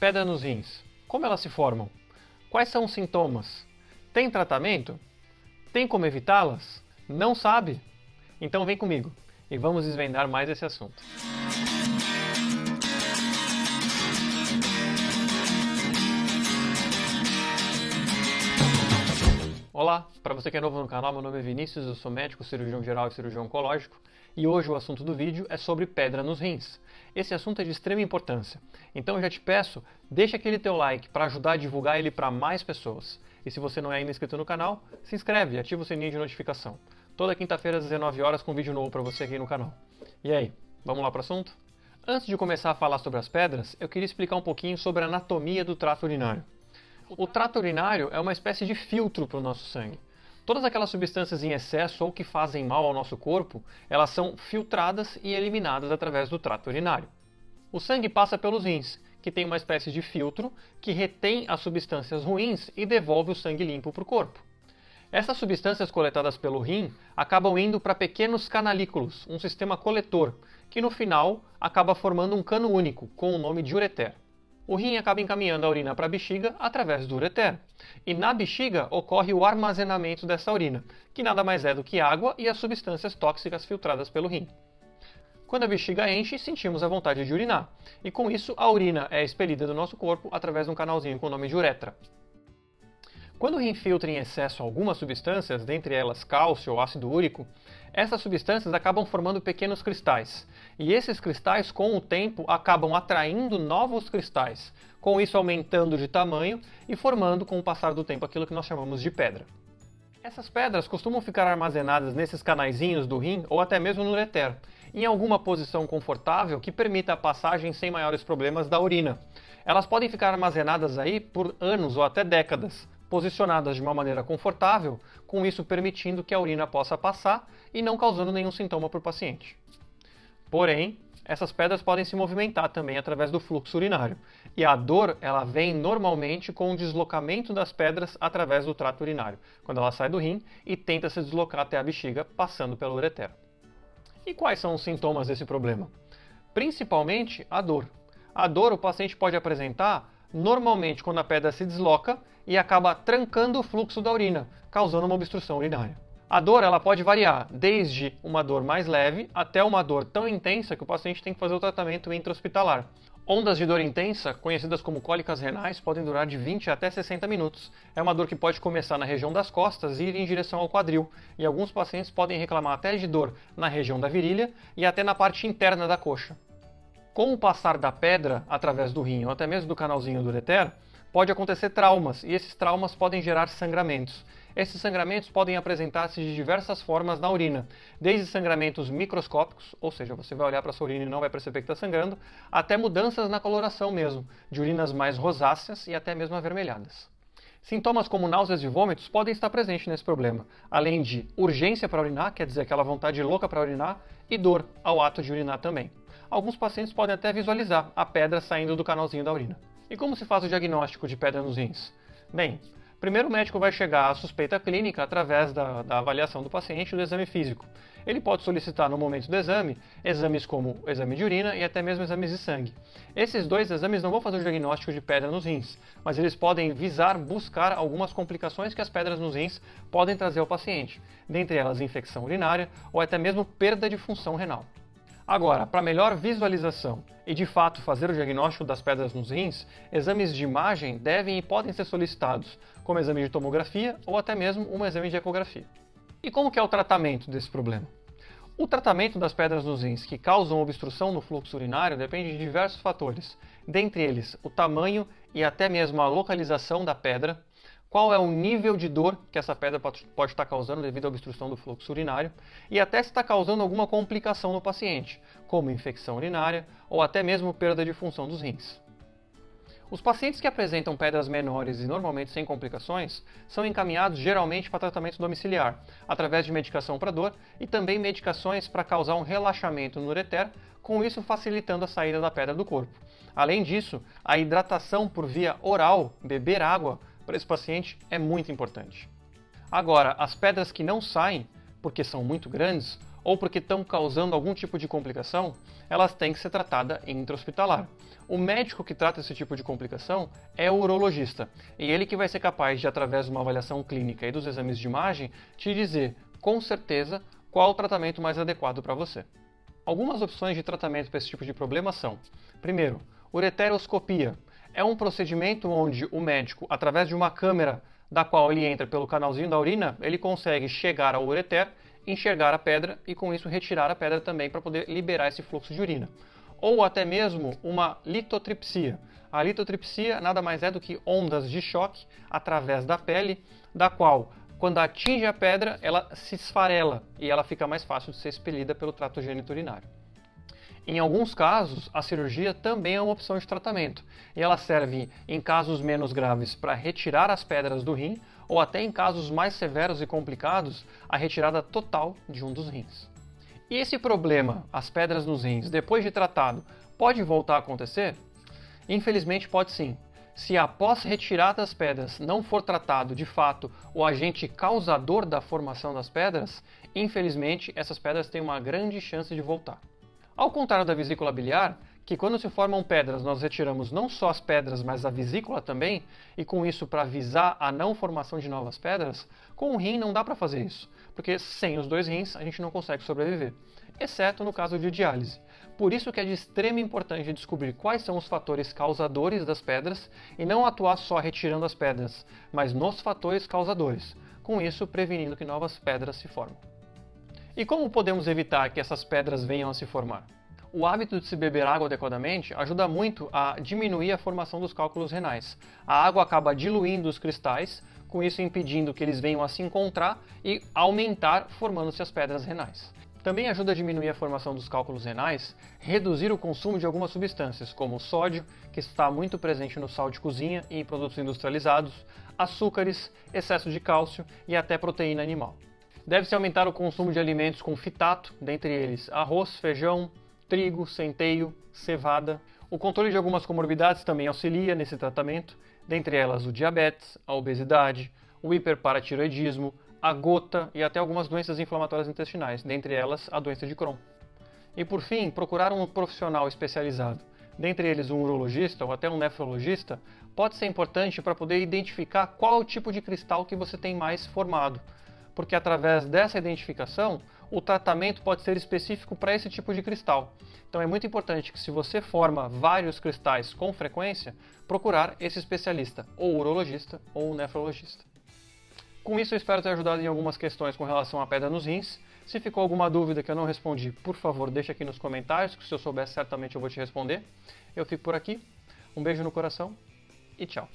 pedra nos rins. Como elas se formam? Quais são os sintomas? Tem tratamento? Tem como evitá-las? Não sabe? Então vem comigo e vamos desvendar mais esse assunto. Olá, para você que é novo no canal, meu nome é Vinícius, eu sou médico, cirurgião geral e cirurgião oncológico, e hoje o assunto do vídeo é sobre pedra nos rins. Esse assunto é de extrema importância, então eu já te peço, deixa aquele teu like para ajudar a divulgar ele para mais pessoas. E se você não é ainda inscrito no canal, se inscreve e ativa o sininho de notificação. Toda quinta-feira às 19 horas com vídeo novo para você aqui no canal. E aí, vamos lá para o assunto? Antes de começar a falar sobre as pedras, eu queria explicar um pouquinho sobre a anatomia do trato urinário. O trato urinário é uma espécie de filtro para o nosso sangue. Todas aquelas substâncias em excesso ou que fazem mal ao nosso corpo, elas são filtradas e eliminadas através do trato urinário. O sangue passa pelos rins, que tem uma espécie de filtro que retém as substâncias ruins e devolve o sangue limpo para o corpo. Essas substâncias coletadas pelo rim acabam indo para pequenos canalículos, um sistema coletor, que no final acaba formando um cano único, com o nome de ureter. O rim acaba encaminhando a urina para a bexiga através do ureter. E na bexiga ocorre o armazenamento dessa urina, que nada mais é do que água e as substâncias tóxicas filtradas pelo rim. Quando a bexiga enche, sentimos a vontade de urinar. E com isso, a urina é expelida do nosso corpo através de um canalzinho com o nome de uretra. Quando o rim filtra em excesso algumas substâncias, dentre elas cálcio ou ácido úrico, essas substâncias acabam formando pequenos cristais. E esses cristais, com o tempo, acabam atraindo novos cristais, com isso aumentando de tamanho e formando, com o passar do tempo, aquilo que nós chamamos de pedra. Essas pedras costumam ficar armazenadas nesses canaizinhos do rim ou até mesmo no ureter, em alguma posição confortável que permita a passagem sem maiores problemas da urina. Elas podem ficar armazenadas aí por anos ou até décadas, posicionadas de uma maneira confortável, com isso permitindo que a urina possa passar e não causando nenhum sintoma para o paciente. Porém, essas pedras podem se movimentar também através do fluxo urinário, e a dor ela vem normalmente com o deslocamento das pedras através do trato urinário, quando ela sai do rim e tenta se deslocar até a bexiga, passando pelo ureter. E quais são os sintomas desse problema? Principalmente a dor. A dor o paciente pode apresentar normalmente quando a pedra se desloca e acaba trancando o fluxo da urina, causando uma obstrução urinária. A dor ela pode variar desde uma dor mais leve até uma dor tão intensa que o paciente tem que fazer o tratamento intra-hospitalar. Ondas de dor intensa, conhecidas como cólicas renais, podem durar de 20 até 60 minutos. É uma dor que pode começar na região das costas e ir em direção ao quadril, e alguns pacientes podem reclamar até de dor na região da virilha e até na parte interna da coxa. Com o passar da pedra através do rim ou até mesmo do canalzinho do ureter, pode acontecer traumas, e esses traumas podem gerar sangramentos. Esses sangramentos podem apresentar-se de diversas formas na urina, desde sangramentos microscópicos, ou seja, você vai olhar para a sua urina e não vai perceber que está sangrando, até mudanças na coloração mesmo, de urinas mais rosáceas e até mesmo avermelhadas. Sintomas como náuseas e vômitos podem estar presentes nesse problema, além de urgência para urinar, quer dizer aquela vontade louca para urinar, e dor ao ato de urinar também. Alguns pacientes podem até visualizar a pedra saindo do canalzinho da urina. E como se faz o diagnóstico de pedra nos rins? Bem, primeiro o médico vai chegar à suspeita clínica através da avaliação do paciente e do exame físico. Ele pode solicitar no momento do exame, exames como o exame de urina e até mesmo exames de sangue. Esses dois exames não vão fazer o diagnóstico de pedra nos rins, mas eles podem visar buscar algumas complicações que as pedras nos rins podem trazer ao paciente, dentre elas infecção urinária ou até mesmo perda de função renal. Agora, para melhor visualização e de fato fazer o diagnóstico das pedras nos rins, exames de imagem devem e podem ser solicitados, como exame de tomografia ou até mesmo um exame de ecografia. E como que é o tratamento desse problema? O tratamento das pedras nos rins que causam obstrução no fluxo urinário depende de diversos fatores, dentre eles o tamanho e até mesmo a localização da pedra, qual é o nível de dor que essa pedra pode estar causando devido à obstrução do fluxo urinário e até se está causando alguma complicação no paciente, como infecção urinária ou até mesmo perda de função dos rins. Os pacientes que apresentam pedras menores e normalmente sem complicações são encaminhados geralmente para tratamento domiciliar, através de medicação para dor e também medicações para causar um relaxamento no ureter, com isso facilitando a saída da pedra do corpo. Além disso, a hidratação por via oral, beber água, para esse paciente é muito importante. Agora, as pedras que não saem, porque são muito grandes, ou porque estão causando algum tipo de complicação, elas têm que ser tratadas intra-hospitalar. O médico que trata esse tipo de complicação é o urologista, e ele que vai ser capaz de, através de uma avaliação clínica e dos exames de imagem, te dizer com certeza qual o tratamento mais adequado para você. Algumas opções de tratamento para esse tipo de problema são: primeiro, ureteroscopia. É um procedimento onde o médico, através de uma câmera da qual ele entra pelo canalzinho da urina, ele consegue chegar ao ureter, enxergar a pedra e com isso retirar a pedra também para poder liberar esse fluxo de urina. Ou até mesmo uma litotripsia. A litotripsia nada mais é do que ondas de choque através da pele, da qual, quando atinge a pedra, ela se esfarela e ela fica mais fácil de ser expelida pelo trato geniturinário. Em alguns casos, a cirurgia também é uma opção de tratamento, e ela serve em casos menos graves para retirar as pedras do rim, ou até em casos mais severos e complicados, a retirada total de um dos rins. E esse problema, as pedras nos rins, depois de tratado, pode voltar a acontecer? Infelizmente pode sim. Se após retirada das pedras não for tratado de fato o agente causador da formação das pedras, infelizmente essas pedras têm uma grande chance de voltar. Ao contrário da vesícula biliar, que quando se formam pedras nós retiramos não só as pedras, mas a vesícula também, e com isso para visar a não formação de novas pedras, com o rim não dá para fazer isso, porque sem os dois rins a gente não consegue sobreviver, exceto no caso de diálise. Por isso que é de extrema importância descobrir quais são os fatores causadores das pedras e não atuar só retirando as pedras, mas nos fatores causadores, com isso prevenindo que novas pedras se formem. E como podemos evitar que essas pedras venham a se formar? O hábito de se beber água adequadamente ajuda muito a diminuir a formação dos cálculos renais. A água acaba diluindo os cristais, com isso impedindo que eles venham a se encontrar e aumentar, formando-se as pedras renais. Também ajuda a diminuir a formação dos cálculos renais, reduzir o consumo de algumas substâncias, como o sódio, que está muito presente no sal de cozinha e em produtos industrializados, açúcares, excesso de cálcio e até proteína animal. Deve-se aumentar o consumo de alimentos com fitato, dentre eles arroz, feijão, trigo, centeio, cevada. O controle de algumas comorbidades também auxilia nesse tratamento, dentre elas o diabetes, a obesidade, o hiperparatiroidismo, a gota e até algumas doenças inflamatórias intestinais, dentre elas a doença de Crohn. E por fim, procurar um profissional especializado, dentre eles um urologista ou até um nefrologista, pode ser importante para poder identificar qual é o tipo de cristal que você tem mais formado, porque através dessa identificação, o tratamento pode ser específico para esse tipo de cristal. Então é muito importante que, se você forma vários cristais com frequência, procurar esse especialista, ou urologista ou nefrologista. Com isso eu espero ter ajudado em algumas questões com relação à pedra nos rins. Se ficou alguma dúvida que eu não respondi, por favor deixa aqui nos comentários, que se eu souber certamente eu vou te responder. Eu fico por aqui, um beijo no coração e tchau!